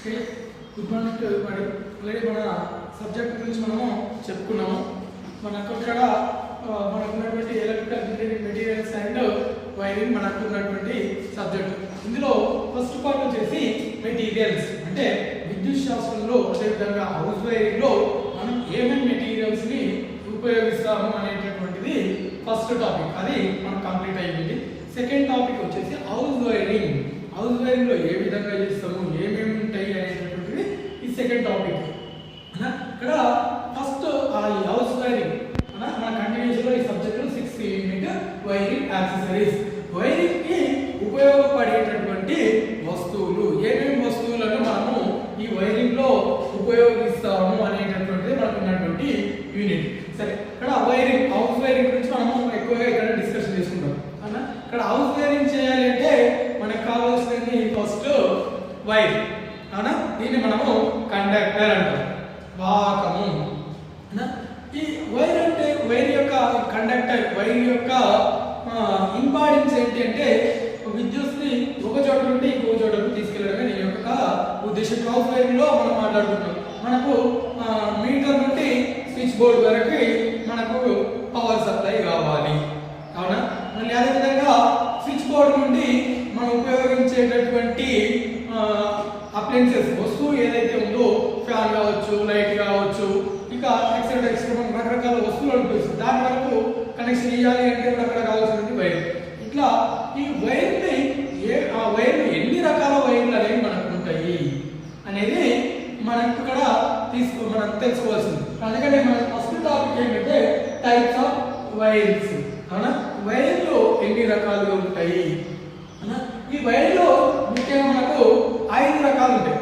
Okay, good morning to everybody. Already మన subject గురించి మనము చెప్పుకున్నాము. మనకు ఇక్కడ మనకు ఉన్నటువంటి electrical engineering materials and wiring మనకు ఉన్నటువంటి సబ్జెక్ట్. ఇందులో ఫస్ట్ పార్ట్ వచ్చేసి మెటీరియల్స్, అంటే విద్యుత్ శాస్త్రంలో అదేవిధంగా హౌస్ వైరింగ్లో మనం ఏమేమి మెటీరియల్స్ని ఉపయోగిస్తాము అనేటటువంటిది ఫస్ట్ టాపిక్, అది మనం కంప్లీట్ అయ్యింది. సెకండ్ టాపిక్ వచ్చేసి హౌస్ వైరింగ్. హౌస్ వైరింగ్ లో ఏ విధంగా చేస్తాము, ఏమేమి ఉంటాయి అనేటటువంటిది ఈ సెకండ్ టాపిక్. ఇక్కడ ఫస్ట్ ఈ హౌస్ వైరింగ్ మన కంటిన్యూషన్ లో ఈ subject 6th unit wiring accessories. Wiring కి ఉపయోగపడేటటువంటి వస్తువులు, ఏమేమి వస్తువులను మనము ఈ వైరింగ్ లో ఉపయోగిస్తాము అనేటటువంటిది మనకు ఉన్నటువంటి యూనిట్. సరే, ఇక్కడ వైరింగ్, హౌస్ వైరింగ్ గురించి మనము ఎక్కువగా ఇక్కడ డిస్కషన్ చేసుకుంటాం. ఇక్కడ హౌస్ వైరింగ్ చేయాలి అంటే మనకు కావాల్సినది ఫస్ట్ వైర్. అవునా, దీన్ని మనము కండక్టర్ అంటాం, వాహకము. ఈ వైర్ అంటే వైర్ యొక్క కండక్టర్, వైర్ యొక్క ఇంపార్టెన్స్ ఏంటి అంటే విద్యుత్ని ఒక చోట నుండి ఇంకో చోటకు తీసుకెళ్లడమే దీని యొక్క ఉద్దేశం. హౌస్ వైరింగ్ లో మనం మాట్లాడుకుంటాం, మనకు మీటర్ నుండి స్విచ్ బోర్డ్ వరకు మనకు పవర్ సప్లై కావాలి. అవునా, మళ్ళీ అదేవిధంగా స్విచ్ బోర్డ్ నుండి మనం ఉపయోగించేటటువంటి అప్లయన్సెస్, వస్తువు ఏదైతే ఉందో, ఫ్యాన్ కావచ్చు, లైట్ కావచ్చు, ఇక ఎక్సెట్రా రకరకాల వస్తువులు ఉపయోగిస్తాం. దాని వరకు కనెక్షన్ ఇవ్వాలి అంటే అక్కడ కావాల్సినది వైర్. ఇట్లా ఈ వైర్ని ఆ వైర్లు ఎన్ని రకాల వైర్లు అనేవి మనకు ఉంటాయి అనేది మనకు ఇక్కడ మనం తెలుసుకోవాల్సింది. అందుకని మన ఫస్ట్ టాపిక్ ఏంటంటే టైప్స్ ఆఫ్ వైర్స్. అవునా, వైర్లు ఎన్ని రకాలుగా ఉంటాయి. ఈ వైర్లో ముఖ్యంగా మనకు 5 రకాలు ఉంటాయి.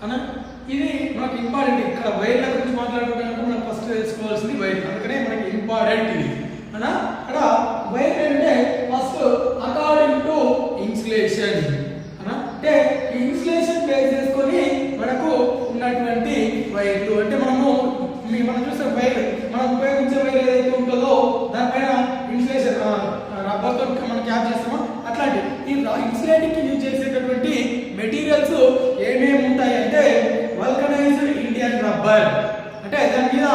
అవునా, ఇది మనకు ఇంపార్టెంట్. ఇక్కడ వైర్ల గురించి మాట్లాడుకుంటే మనం ఫస్ట్ తెలుసుకోవాల్సింది వైర్, అందుకనే మనకి ఇంపార్టెంట్ ఇది. అవునా, ఇక్కడ వైర్ అంటే ఫస్ట్ అకార్డింగ్ టు ఇన్సులేషన్. అంటే ఈ ఇన్సులేషన్ బేస్ చేసుకొని మనకు ఉన్నటువంటి వైర్లు. అంటే మనం చూసే వైర్, మనం ఉపయోగించే వైర్ ఏదైతే ఉంటుందో దానిపైన ఇన్సులేషన్ రబ్బర్తో మనం క్యాప్ చేస్తామో అట్లాంటి ఈ ఇన్సులేటింగ్ కి యూజ్ చేసేటటువంటి మెటీరియల్స్ ఏమేమి ఉంటాయి అంటే వల్కనైజ్డ్ ఇండియన్ రబ్బర్. అంటే దాని మీద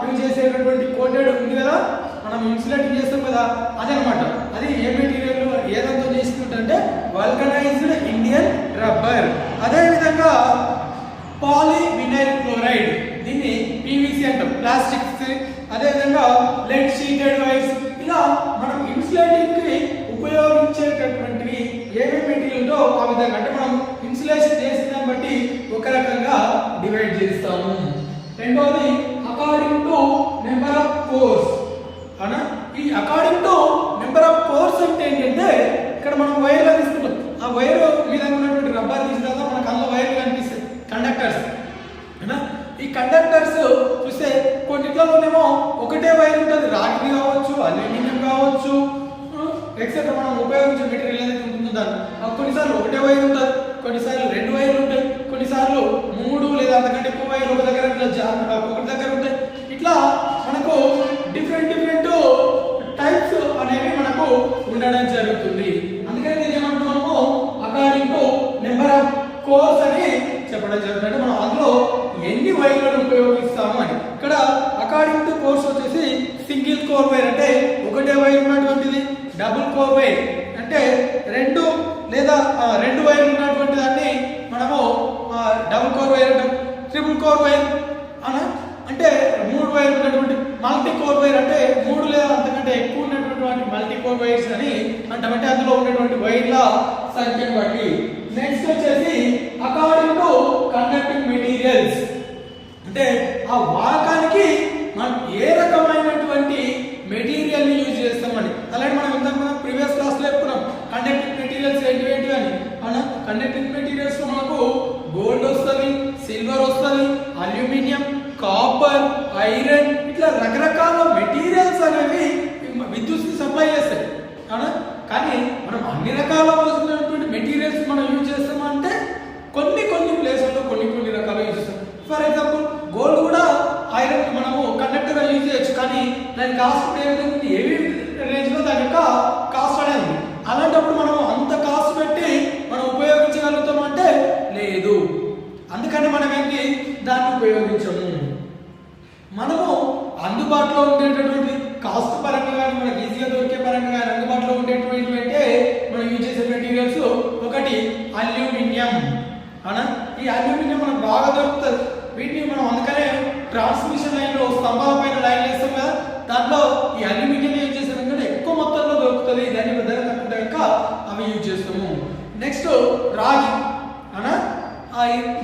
యూజ్ చేసేటటువంటి కోటెడ్ ఉంది కదా, మనం ఇన్సులేటింగ్ చేస్తాం కదా, అదనమాట. అది ఏ మెటీరియల్ ఏదంతా చేసుకుంటే వల్కనైజ్డ్ ఇండియన్ రబ్బర్. అదేవిధంగా పాలీవినైల్ క్లోరైడ్, దీన్ని పీవీసీ అంటాం, ప్లాస్టిక్స్. అదేవిధంగా లెడ్ షీటెడ్ వైర్స్. ఇలా మనం ఇన్సులేటింగ్ కి ఉపయోగించేటటువంటివి ఏమేమి మెటీరియల్తో ఆ విధంగా, అంటే మనం ఇన్సులేషన్ చేసిన దాన్ని బట్టి ఒక రకంగా డివైడ్ చేస్తాము. రెండోది according to number of course. అవునా, ఈ according to number of course అంటే ఏంటంటే ఇక్కడ మనం వైర్లు తీసుకుంటాం, ఆ వైర్ మీద ఉన్నటువంటి రబ్బర్ తీసిన తర్వాత మనకు అందులో వైర్లు కనిపిస్తాయి, కండక్టర్స్. ఈ కండక్టర్స్ చూస్తే కొన్నిట్లలోనేమో ఒకటే వైర్ ఉంటుంది, రాగి కావచ్చు, అల్యూమినియం కావచ్చు, ఎక్సెట్రా మనం ఉపయోగించే మెటీరియల్ ఏదైతే ఉంటుందో దాన్ని. కొన్నిసార్లు ఒకటే వైర్ ఉంటుంది, కొన్నిసార్లు 2 వైర్లు ఉంటాయి, కొన్నిసార్లు 3 లేదా అంతకంటే ఎక్కువ వైర్లు ఒక దగ్గర ఒకటి దగ్గర ఉంటాయి. ఇట్లా మనకు డిఫరెంట్ టైప్స్ అనేవి మనకు ఉండడం జరుగుతుంది. అందుకని నేను ఏమంటున్నాము, according to number of course అని చెప్పడం జరుగుతుంది. అంటే మనం అందులో ఎన్ని వైర్లను ఉపయోగిస్తాము అని. ఇక్కడ అకార్డింగ్ టు కోర్స్ వచ్చేసి సింగిల్ కోర్ వైర్ అంటే ఒకటే వైర్ ఉన్నటువంటిది, డబుల్ కోర్ వైర్ అంటే 2 లేదా 2 వైర్లు ఉన్నటువంటి దాన్ని మనము డబుల్ కోర్ వైర్ అంటాం. ట్రిపుల్ కోర్ వైర్ అంటే 3 వైర్లు ఉన్నటువంటి, మల్టీ కోర్ వైర్ అంటే 3 లేదా అంతకంటే ఎక్కువ ఉన్నటువంటి మల్టీ కోర్ వైర్స్ అని అంటాం. అంటే అందులో ఉన్నటువంటి వైర్ల సంఖ్యను బట్టి. నెక్స్ట్ వచ్చేసి అకార్డింగ్ టు కండక్టింగ్ మెటీరియల్స్, అంటే ఆ వాహకానికి మనం ఏ రకమైనటువంటి మెటీరియల్ ని యూజ్ చేస్తామని. అలాగే మనం ఇంతకుముందు ప్రీవియస్ క్లాస్ లో చెప్పుకున్నాం కండక్టింగ్ మెటీరియల్స్ ఏంటి అని. అవునా, కండక్టింగ్ మెటీరియల్స్ లో మనకు గోల్డ్ వస్తుంది, సిల్వర్ వస్తుంది, అల్యూమినియం, కాపర్, ఐరన్, ఇట్లా రకరకాల మెటీరియల్స్ అనేవి విద్యుత్ ని సప్లై చేస్తాయి. అవునా, కానీ మనం అన్ని రకాల మెటీరియల్స్ మనం యూజ్ చేస్తామంటే కొన్ని ప్లేసుల్లో కొన్ని రకాలు యూజ్ చేస్తాం. ఫర్ ఎగ్జాంపుల్ గోల్డ్ కూడా ఐరన్ మనము కండక్టర్ గా యూజ్ చేయొచ్చు, కానీ దాని కాస్ట్ ఏవి రేంజ్ లో దాని యొక్క కాస్ట్ అనేది ఉంది. అలాంటప్పుడు మనం అంత కాస్ట్ పెట్టి మనం ఉపయోగించగలుగుతాం అంటే లేదు. మెటీరియల్స్ ఒకటి అల్యూమినియం అవునా. ఈ అల్యూమినియం మనకు బాగా దొరుకుతుంది. వీటిని మనం అందుకనే ట్రాన్స్మిషన్ లైన్లో స్తంభాల పైన లైన్ వేస్తాం కదా, దాంట్లో ఈ అల్యూమినియం యూజ్ చేస్తాం ఎందుకంటే ఎక్కువ మొత్తంలో దొరుకుతుంది. దాన్ని ధర తక్కువ కనుక అవి యూజ్ చేస్తాము. నెక్స్ట్ రాగి అవునా.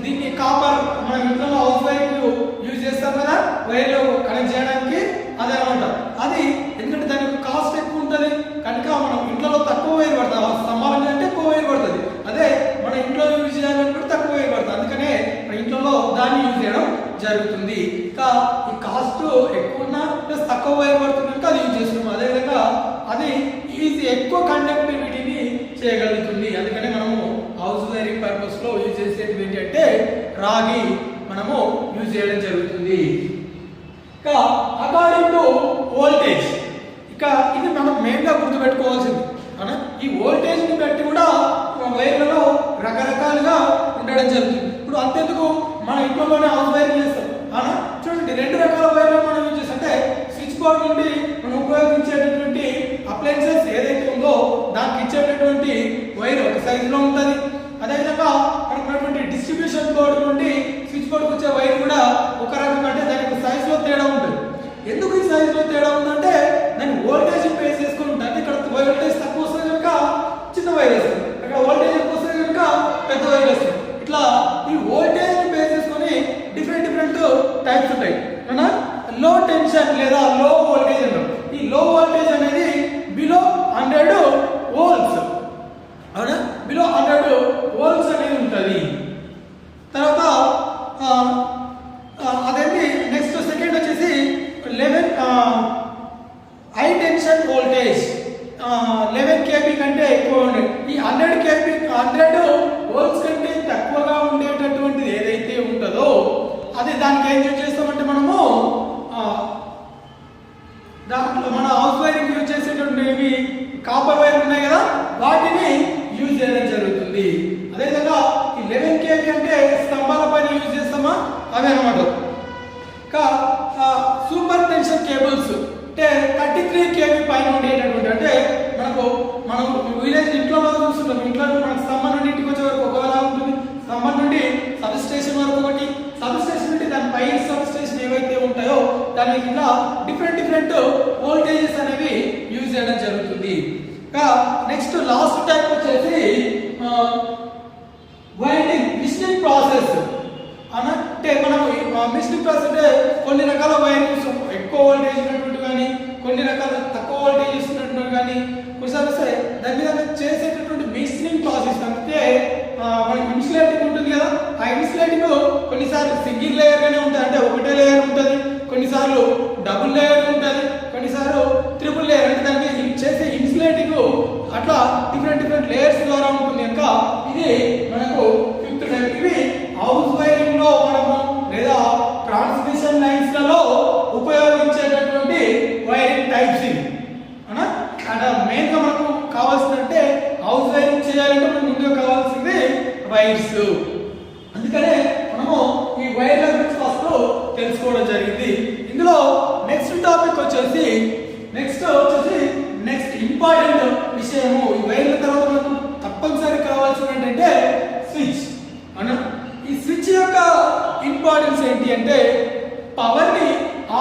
దీన్ని కాపర్ మన ఇంట్లో హౌస్ వైఫ్ యూజ్ చేస్తాం కదా వైర్లు కనెక్ట్ చేయడానికి, అదే అనమాట. అది ఎందుకంటే దానికి కాస్ట్ ఎక్కువ ఉంటుంది కనుక మనం ఇంట్లో తక్కువ వైర్ పడుతుంది. స్తంభాల అంటే ఎక్కువ వైర్ పడుతుంది. అదే మన ఇంట్లో యూజ్ చేయాలనుకుంటే తక్కువ వైర్ పడుతుంది. అందుకనే మన ఇంట్లో దాన్ని యూజ్ చేయడం జరుగుతుంది. ఇంకా ఈ కాస్ట్ ఎక్కువ ఉన్నా ప్లస్ తక్కువ వైర్ పడుతుంది కనుక అది యూజ్ చేస్తున్నాం. అదేవిధంగా అది ఈజీ ఎక్కువ కండక్టివిటీని చేయగలుగుతుంది. అందుకని మనము హౌస్ వైరింగ్ పర్పస్ లో యూజ్ చేసేది ఏంటంటే రాగి మనము యూజ్ చేయడం జరుగుతుంది. ఇక అకార్డింగ్ టు వోల్టేజ్, ఇక ఇది మనం మెయిన్ గా గుర్తుపెట్టుకోవాల్సింది అవునా. ఈ వోల్టేజ్ ని బట్టి కూడా వైర్లలో రకరకాలుగా ఉండడం జరుగుతుంది. ఇప్పుడు అంతెందుకు మన ఇంట్లోనే హౌస్ వైరింగ్ చేస్తాం అవునా. చూడండి, రెండు రకాల వైర్లు మనం యూజ్ చేస్తాం. అంటే స్విచ్ బోర్డ్ నుండి మనం ఉపయోగించేటటువంటి అప్లయన్సెస్ ఏదైతే ఉందో దానికి ఇచ్చేటటువంటి వైర్ ఒక సైజులో ఉంటుంది. అదేవిధంగా మనకు ఉన్నటువంటి డిస్ట్రిబ్యూషన్ బోర్డు నుండి స్విచ్ బోర్డుకి వచ్చే వైర్ కూడా ఒక రకం, అంటే దానికి సైజులో తేడా ఉంటుంది. ఎందుకు ఈ సైజులో తేడా ఉందంటే దాని వోల్టేజ్ బేస్ చేసుకుని ఉంటుంది. అంటే ఇక్కడ వోల్టేజ్ తక్కువ వస్తుంది కనుక చిన్న వైర్ వేస్తుంది, అక్కడ వోల్టేజ్ ఎక్కువ వస్తుంది కనుక పెద్ద వైర్ వేస్తుంది. ఇట్లా ఈ వోల్టేజ్ బేస్ చేసుకుని డిఫరెంట్ టైప్స్ ఉంటాయి అవునా. లో టెన్షన్ లేదా లో వోల్టేజ్ అంటాం. ఈ లో వోల్టేజ్ అనేది బిలో 100 వోల్ట్స్ అవునా, బిలో 100 వోల్ట్స్ అనేది ఉంటుంది. తర్వాత అదేంటి నెక్స్ట్ సెకండ్ వచ్చేసి 11 హై టెన్షన్ వోల్టేజ్ 11 kV కంటే ఎక్కువ ఉండే. ఈ 100 kV 100 వోల్ట్స్ కంటే తక్కువగా ఉండేటటువంటిది ఏదైతే ఉంటుందో అది దానికి ఏం యూజ్ చేస్తామంటే మనము దాంట్లో మన హౌస్ వైరింగ్ యూజ్ చేసేటటువంటి కాపర్ వైర్ ఉన్నాయి కదా వాటిని యూజ్ చేయడం జరుగుతుంది. అదేవిధంగా ఈ 11 kV అంటే స్తంభాల పైన యూజ్ చేస్తామా అవే అనమాట. ఇంకా సూపర్ టెన్షన్ కేబుల్స్ అంటే 33 kV పైన ఉండేటటువంటి, అంటే మనం విలేజ్ ఇంట్లో చూస్తుంటాం. ఇంట్లో మనకు స్తంభం నుండి ఇంటికి వచ్చే వరకు ఒకలా ఉంటుంది. స్తంభం నుండి సబ్ స్టేషన్ వరకు ఒకటి, సబ్ స్టేషన్ నుండి దాని పై సబ్ స్టేషన్ ఏవైతే ఉంటాయో దాని కింద డిఫరెంట్ వోల్టేజెస్ అనేవి యూజ్ చేయడం జరుగుతుంది. ఇంకా నెక్స్ట్ లాస్ట్ టైప్ వచ్చేసి వైండింగ్ మిషనింగ్ ప్రాసెస్ అంటే మనం మిషనింగ్ ప్రాసెస్ అంటే కొన్ని రకాల వైరింగ్స్ ఎక్కువ వోల్టేజ్ ఉన్నటువంటి కానీ కొన్ని రకాల తక్కువ వోల్టేజ్ ఉన్నటువంటి కానీ కొన్నిసార్లు వస్తే దాని మీద చేసేటటువంటి మిషనింగ్ ప్రాసెస్. అంటే మనకి ఇన్సులేటింగ్ ఉంటుంది కదా, ఆ ఇన్సులేటింగ్ కొన్నిసార్లు సింగిల్ లేయర్ గానే ఉంటుంది, అంటే ఒకటే లేయర్ ఉంటుంది. కొన్నిసార్లు డబుల్ లేయర్ ఉంటుంది, కొన్నిసార్లు ట్రిపుల్ లేయర్, అంటే దానికి చేసే ఇన్సులేటింగ్ అట్లా డిఫరెంట్ లేయర్స్ ద్వారా ఉంటుంది కనుక ఇది మనకు 5th టైప్. ఇవి హౌస్ వైరింగ్ లో మనము లేదా ట్రాన్స్మిషన్ లైన్స్ లలో ఉపయోగించేటటువంటి వైరింగ్ టైప్స్ ఇవి అవునా. అంటే మెయిన్ గా మనకు కావాల్సిందంటే హౌస్ వైరింగ్ చేయాలంటే మనకు ముందుగా కావాల్సింది వైర్స్. అందుకనే మనము ఈ వైర్ల గురించి ఫస్ట్ తెలుసుకోవడం జరిగింది. ఇందులో నెక్స్ట్ టాపిక్ వచ్చేసి నెక్స్ట్ ఇంపార్టెంట్ విషయము ఈ వైర్ల తర్వాత మనకు తప్పనిసరి కావాల్సింది ఏంటంటే స్విచ్ అవునా. ఈ స్విచ్ యొక్క ఇంపార్టెన్స్ ఏంటి అంటే పవర్ ని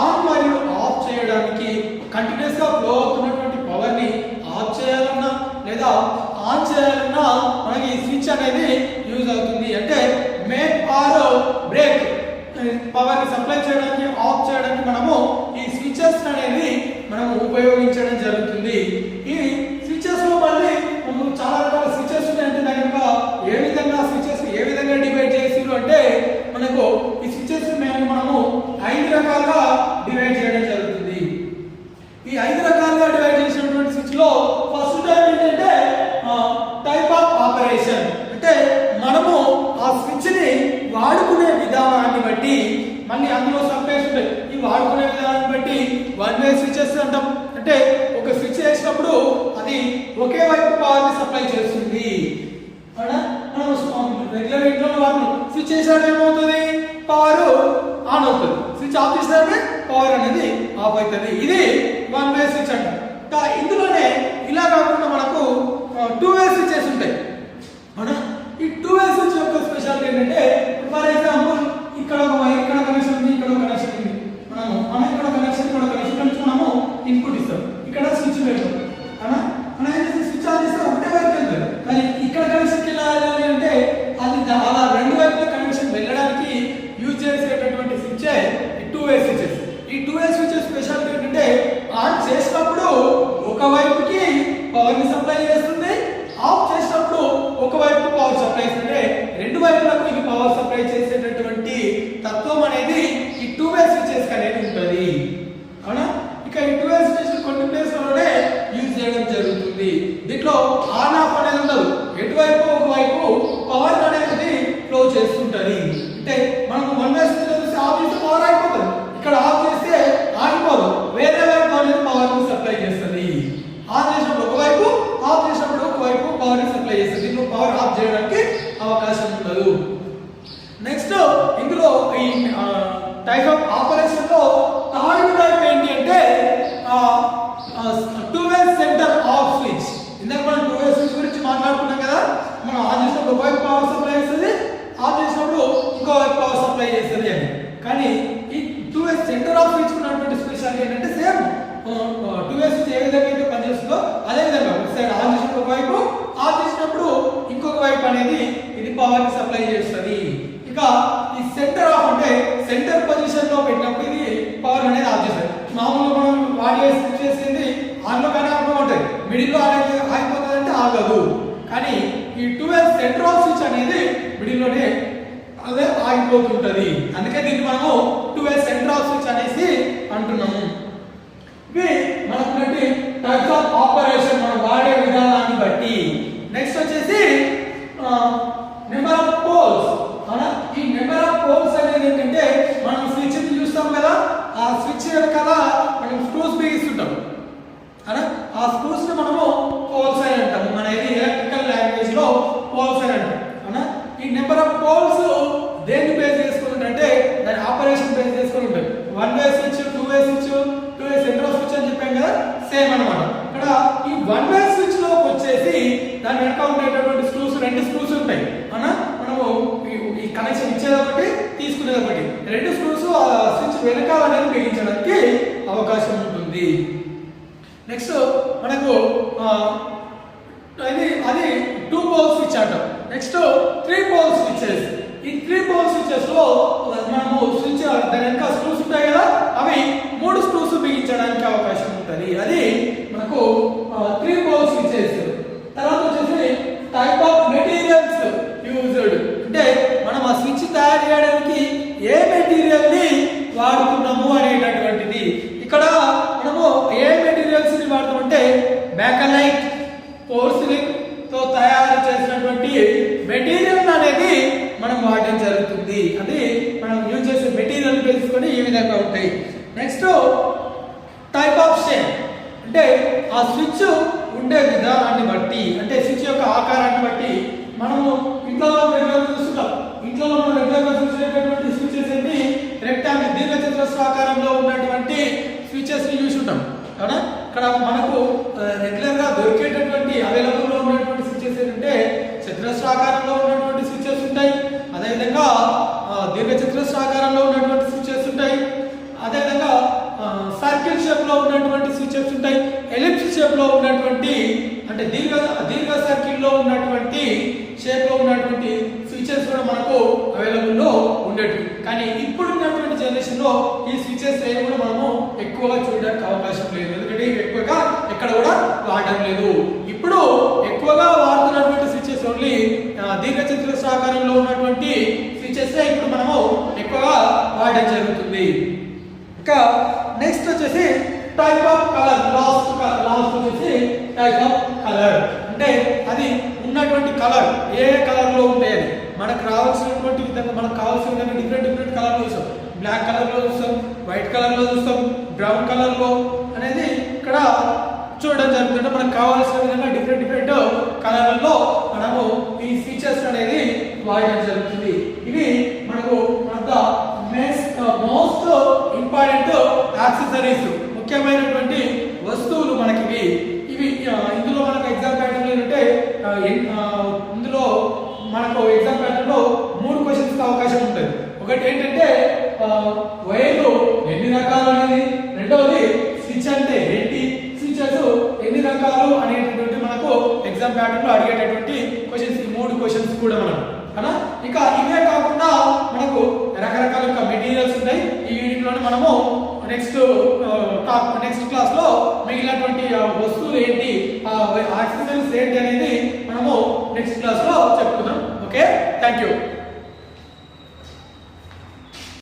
ఆన్ మరియు ఆఫ్ చేయడానికి, కంటిన్యూస్ గా ఫ్లో అవుతున్నటువంటి పవర్ ని ఆఫ్ చేయాలన్నా లేదా ఆన్ చేయాలన్నా మనకి ఈ స్విచ్ అనేది యూజ్ అవుతుంది. అంటే మేక్ ఆర్ బ్రేక్ పవర్ ని సప్లై చేయడానికి ఆఫ్ చేయడానికి మనము ఈ స్విచెస్ అనేది మనం ఉపయోగించడం జరుగుతుంది. ఈ స్విచెస్ లో మళ్ళీ చాలా రకాల స్విచెస్ ఉన్నాయి. అంటే దాని యొక్క ఏ విధంగా డివైడ్ చేసిరు అంటే మనకు ఈ స్విచెస్ మనము 5 రకాలుగా డివైడ్ చేయడం జరుగుతుంది. ఈ 5 రకాలుగా డివైడ్ చేసినటువంటి స్విచ్ లో ఫస్ట్ టైప్ ఏంటంటే టైప్ ఆఫ్ ఆపరేషన్. అంటే మనము ఆ స్విచ్ ని వాడుకునే విధానాన్ని బట్టి మళ్ళీ అందులో సపరేట్ ఉంటాయి. ఈ వాడుకునే విధానాన్ని బట్టి 1 వే స్విచెస్ అంటాం. అంటే ఒక స్విచ్ వేసినప్పుడు అది ఒకే వైపు పవర్ ని సప్లై చేస్తుంది అవునా. మనం రెగ్యులర్ ఇంట్లో వాడుతున్నాం, స్విచ్ వేసాడు ఏమవుతుంది, పవర్ ఆన్ అవుతుంది. స్విచ్ ఆఫ్ చేసినట్టే పవర్ అనేది ఆఫ్ అవుతుంది. ఇది 1 వే స్విచ్ అంటాం. ఇందులోనే ఇలా కాకుండా మనకు టూ వే స్విచెస్ ఉంటాయి అవునా. ఈ టూ వే స్విచ్ యొక్క స్పెషాలిటీ ఏంటంటే ఫర్ ఎగ్జాంపుల్ ఇక్కడ ఒక వైర్ ఇక్కడ కనెక్షన్ ఉంది, ఇక్కడ ఒక కనెక్షన్ ఉంది. మనం ఇక్కడ కనెక్షన్ నుంచి మనము ఇన్పుట్ ఇస్తాం, ఇక్కడ స్విచ్ పెడతాం అవునా. మనం ఏం చేస్తాం, స్విచ్ ఆన్ చేస్తే ఒకటే వైపు వెళ్తారు, కానీ ఇక్కడ కనెక్షన్కి వెళ్ళాలి అంటే అది అలా రెండు వైపుల కనెక్షన్ వెళ్ళడానికి యూజ్ చేసేటటువంటి స్విచ్ ఈ టూ వే స్విచెస్. ఈ టూ వే స్విచెస్ స్పెషాలిటీ ఏంటంటే ఆన్ చేసినప్పుడు ఒక వైపుకి పవర్ ని సప్లై చేస్తుంది, ఆఫ్ చేసినప్పుడు ఒక వైపు పవర్ సప్లై చేస్తుంది. రెండు వైపులకు ఇది పవర్ సప్లై చేసేటటువంటి తత్వం అనేది ఈ టూ వే స్విచెస్ అనేది ఉంటుంది అవునా. ఇక ఈ టూ వే స్విచెస్ కొన్ని ప్లేస్లలోనే యూజ్ చేయడం జరుగుతుంది. దీంట్లో ఆన్ ఆఫ్ అనేది ఉండదు, ఎటువైపు ఒకవైపు పవర్ అనేది ఫ్లో చేస్తుంటది. అంటే మనం వన్ వే స్విచ్ చూస్తే ఆఫ్ చేస్తే పవర్ అయిపోతుంది, ఇక్కడ ఆఫ్ చేస్తే ఆగిపోదు, వేరే వైపు అనేది పవర్ ని సప్లై చేస్తుంది. ఆన్ చేసినప్పుడు ఒకవైపు, ఆఫ్ చేసినప్పుడు ఒకవైపు పవర్ ని సప్లై చేస్తుంది. దీంట్లో పవర్ ఆఫ్ చేయడానికి అవకాశం ఉండదు. నెక్స్ట్ ఇందులో ఈ టైప్ ఆఫ్ ఆపరేషన్ లో థర్డ్ టైప్ ఏంటి అంటే two way centre off switch. ఇందాక మనం టూ వే స్విచ్ గురించి మాట్లాడుకున్నాం కదా. మనం ఆన్ చేసినప్పుడు ఒకవైపు పవర్ సప్లై చేస్తుంది, ఆఫ్ చేసినప్పుడు ఇంకోవైపు పవర్ సప్లై చేస్తుంది అని. కానీ ఈ two way centre off switch ఉన్నటువంటి స్పెషాలిటీ ఏంటంటే సేమ్ టూ వే స్విచ్ ఏ విధంగా అయితే పనిచేస్తుందో అదే విధంగా ఒక సైడ్ ఆన్ చేసినప్పుడు ఒకవైపు, ఆఫ్ చేసినప్పుడు ఇంకొక వైపు అనేది ఇది పవర్ ని సప్లై చేస్తుంది. ఇక ఈ సెంటర్ ఆఫ్ అంటే సెంటర్ పొజిషన్ లో పెట్టినప్పుడు ఇది పవర్ అనేది ఆఫ్ చేస్తుంది. మామూలుగా మనం వాడి స్విచ్ చేసింది ఆన్ లో కానీ ఆఫ్ ఉంటుంది, మిడిల్ లో అనేది ఆగిపోతుంది అంటే ఆగదు. కానీ ఈ two way centre off switch అనేది మిడిల్ లోనే అదే ఆగిపోతుంటది. అందుకే దీన్ని మనము two way centre off switch అనేసి అంటున్నాము. ఇవి మనకున్నటువంటి టైప్స్ ఆఫ్ ఆపరేషన్ మనం వాడే విధానాన్ని బట్టి. నెక్స్ట్ వచ్చేసి నెంబర్ ఆఫ్ పోల్స్ అవునా. ఈ నెంబర్ ఆఫ్ పోల్స్ అనేది ఏంటంటే మనం స్విచ్ చూస్తాం కదా, ఆ స్విచ్ వెనకాల మనం స్క్రూస్ బిగిస్తుంటాం అవునా. ఆ స్క్రూస్ ని మనము పోల్స్ అని అంటాము, మన ఎలక్ట్రికల్ లాంగ్వేజ్ లో పోల్స్ అని అంటాం అవునా. ఈ నెంబర్ ఆఫ్ పోల్స్ దేన్ని బేస్ చేసుకుని ఉంటాయంటే దాని ఆపరేషన్ బేస్ చేసుకుని ఉంటాయి. One way switch, two way switch, two way centre off switch అని చెప్పాం కదా, సేమ్ అన్నమాట. ఇక్కడ ఈ వన్ వే స్విచ్ లో వచ్చేసి దాని వెనక ఉండేటటువంటి స్క్రూస్ రెండు స్క్రూస్ ఉంటాయి అవునా. మనము ఈ కనెక్షన్ ఇచ్చేది ఒకటి, తీసుకునేది ఒకటి, రెండు స్క్రూస్ ఆ స్విచ్ వెనకాల అనేది బిగించడానికి అవకాశం ఉంటుంది. నెక్స్ట్ మనకు అది టూ పోల్ స్విచ్ అంటాం. Next three pole switches. ఈ త్రీ పోల్ స్విచెస్ లో మనము స్విచ్ దాని వెనక స్క్రూస్ ఉంటాయి కదా, అవి మూడు స్క్రూస్ బిగించడానికి అవకాశం ఉంటుంది. అది మనకు త్రీ పోల్ స్విచెస్. తర్వాత వచ్చేసి టైప్ ఆఫ్ మెటీరియల్స్ యూజ్డ్. అంటే మనం ఆ స్విచ్ తయారు చేయడానికి ఏ మెటీరియల్ ని వాడుతున్నాము అనేటటువంటిది. ఇక్కడ మనము ఏ మెటీరియల్స్ ని వాడతామంటే బ్యాకలైట్, పోర్సిలిన్ తో తయారు చేసినటువంటి మెటీరియల్ అనేది మనం వాడడం జరుగుతుంది. అది మనం యూజ్ చేసే మెటీరియల్ తీసుకొని ఈ విధంగా ఉంటాయి. Next type of shape. అంటే ఆ స్విచ్ ఉండే విధానాన్ని బట్టి, అంటే స్విచ్ యొక్క ఆకారాన్ని బట్టి మనము ఇంట్లో రెగ్యులర్గా చూస్తుంటాం. ఇంట్లో మనం రెగ్యులర్గా చూసేటటువంటి స్విచెస్ ఏంటి, రెక్టాంగిల్ దీర్ఘచతురస్రాకారంలో ఉన్నటువంటి స్విచెస్ ని చూసుంటాం అవునా. ఇక్కడ మనకు రెగ్యులర్ గా దొరికేటటువంటి అవైలబుల్ లో ఉన్నటువంటి స్విచెస్ ఏంటంటే చతురస్రాకారంలో ఉన్నటువంటి స్విచెస్ ఉంటాయి, అదేవిధంగా దీర్ఘచతురస్రాకారంలో ఉన్నటువంటి స్విచెస్ ఉంటాయి, అదేవిధంగా సర్కిల్ షేప్ లో ఉన్నటువంటి స్విచెస్ ఉంటాయి, ఎలిప్స్ షేప్ లో ఉన్నటువంటి అంటే దీర్ఘ సర్కిల్ లో ఉన్నటువంటి షేప్ లో ఉన్నటువంటి స్విచెస్ కూడా మనకు అవైలబుల్ లో ఉండేవి. కానీ ఇప్పుడు ఉన్నటువంటి జనరేషన్ లో ఈ స్విచెస్ ఏవి కూడా మనము ఎక్కువగా చూడడానికి అవకాశం లేదు, ఎందుకంటే ఇవి ఎక్కువగా ఎక్కడ కూడా వాడడం లేదు. ఇప్పుడు ఎక్కువగా వాడుతున్నటువంటి స్విచెస్ ఓన్లీ దీర్ఘచతురస్రాకారంలో ఉన్నటువంటి స్విచెస్ ఇప్పుడు మనము ఎక్కువగా వాడడం జరుగుతుంది. ఇంకా నెక్స్ట్ వచ్చేసి టైప్ ఆఫ్ కలర్. లాస్ట్ వచ్చేసి టైప్ ఆఫ్ కలర్. అంటే అది ఉన్నటువంటి కలర్ ఏ కలర్ లో ఉంటాయి, మనకు రావాల్సినటువంటి విధంగా మనకు కావాల్సిన విధంగా డిఫరెంట్ కలర్ లో చూస్తాం. బ్లాక్ కలర్ లో చూస్తాం, వైట్ కలర్ లో చూస్తాం, బ్రౌన్ కలర్ లో అనేది ఇక్కడ చూడడం జరుగుతుంది. మనకు కావాల్సిన విధంగా డిఫరెంట్ కలర్లలో మనము ఈ ఫీచర్స్ అనేది వాడడం జరుగుతుంది. ఇవి మనకు మోస్ట్ ఇంపార్టెంట్ యాక్సెసరీస్, ముఖ్యమైనటువంటి వస్తువులు మనకి ఇవి. ఇందులో మనకు ఎగ్జామ్ ప్యాటర్న్ ఏంటంటే ఇందులో మనకు ఎగ్జామ్ ప్యాటర్న్ లో 3 క్వశ్చన్స్ అవకాశం ఉంటుంది. ఒకటి ఏంటంటే వైర్లు ఎన్ని రకాలు అనేది, రెండవది స్విచ్ అంటే ఏంటి, స్విచెస్ ఎన్ని రకాలు అనేటటువంటి మనకు ఎగ్జామ్ ప్యాటర్న్ లో అడిగేటటువంటి క్వశ్చన్స్, 3 క్వశ్చన్స్ కూడా మనం కదా. ఇక ఇవే కాకుండా మనకు రకరకాల మెటీరియల్స్ ఉంటాయి. ఈ వీటిలోనే మనము నెక్స్ట్ క్లాస్ లో మిగిలినటువంటి వస్తువులు ఏంటి, యాక్సెసరీస్ ఏంటి అనేది మనము నెక్స్ట్ క్లాస్ లో చెప్పుకుందాం. Okay, thank you.